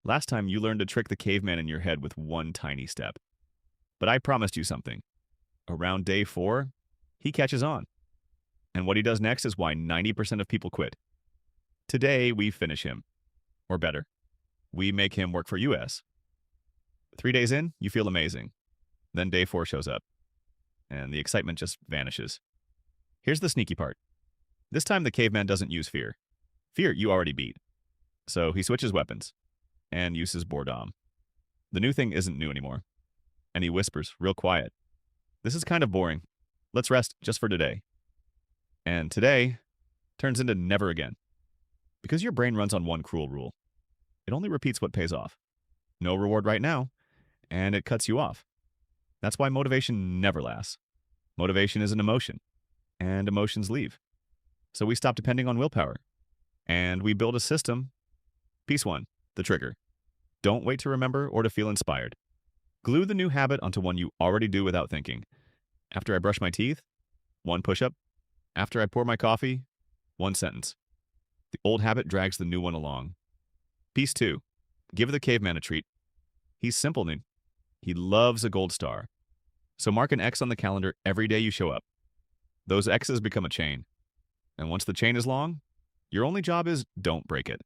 Last time you learned to trick the caveman in your head with one tiny step. But I promised you something. Around day 4, he catches on. And what he does next is why 90% of people quit. Today, we finish him. Or better, we make him work for US. 3 days in, you feel amazing. Then day 4 shows up, and the excitement just vanishes. Here's the sneaky part. This time the caveman doesn't use fear. Fear you already beat. So he switches weapons and uses boredom. The new thing isn't new anymore. And he whispers, real quiet, "This is kind of boring. Let's rest just for today." And today turns into never again. Because your brain runs on one cruel rule. It only repeats what pays off. No reward right now, and it cuts you off. That's why motivation never lasts. Motivation is an emotion, and emotions leave. So we stop depending on willpower, and we build a system. Piece 1, the trigger. Don't wait to remember or to feel inspired. Glue the new habit onto one you already do without thinking. After I brush my teeth, 1 push-up. After I pour my coffee, 1 sentence. The old habit drags the new one along. Piece 2, give the caveman a treat. He's simple, dude. He loves a gold star. So mark an X on the calendar every day you show up. Those X's become a chain. And once the chain is long, your only job is don't break it.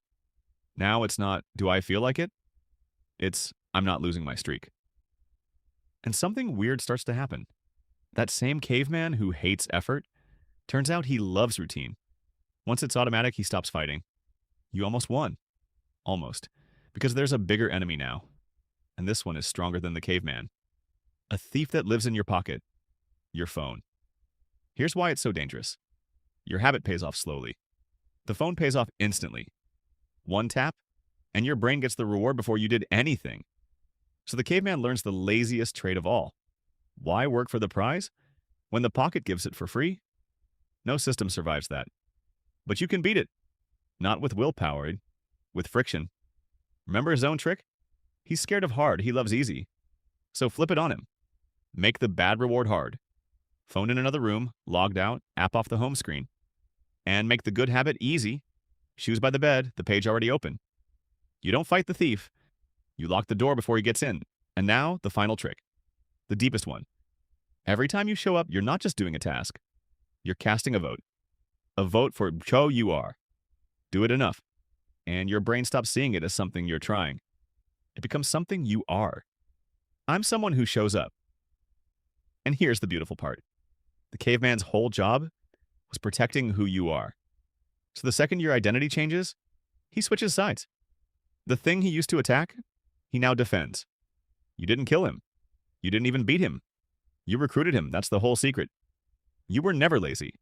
Now it's not, do I feel like it? It's, I'm not losing my streak. And something weird starts to happen. That same caveman who hates effort, turns out he loves routine. Once it's automatic, he stops fighting. You almost won. Almost. Because there's a bigger enemy now. And this one is stronger than the caveman. A thief that lives in your pocket. Your phone. Here's why it's so dangerous. Your habit pays off slowly. The phone pays off instantly. 1 tap, and your brain gets the reward before you did anything. So the caveman learns the laziest trait of all. Why work for the prize when the pocket gives it for free? No system survives that. But you can beat it. Not with willpower, with friction. Remember his own trick? He's scared of hard, he loves easy. So flip it on him. Make the bad reward hard. Phone in another room, logged out, app off the home screen. And make the good habit easy. Shoes by the bed, the page already open. You don't fight the thief. You lock the door before he gets in. And now, the final trick. The deepest one. Every time you show up, you're not just doing a task. You're casting a vote. A vote for who you are. Do it enough. And your brain stops seeing it as something you're trying. It becomes something you are. I'm someone who shows up. And here's the beautiful part. The caveman's whole job was protecting who you are. So the second your identity changes, he switches sides. The thing he used to attack, he now defends. You didn't kill him. You didn't even beat him. You recruited him. That's the whole secret. You were never lazy.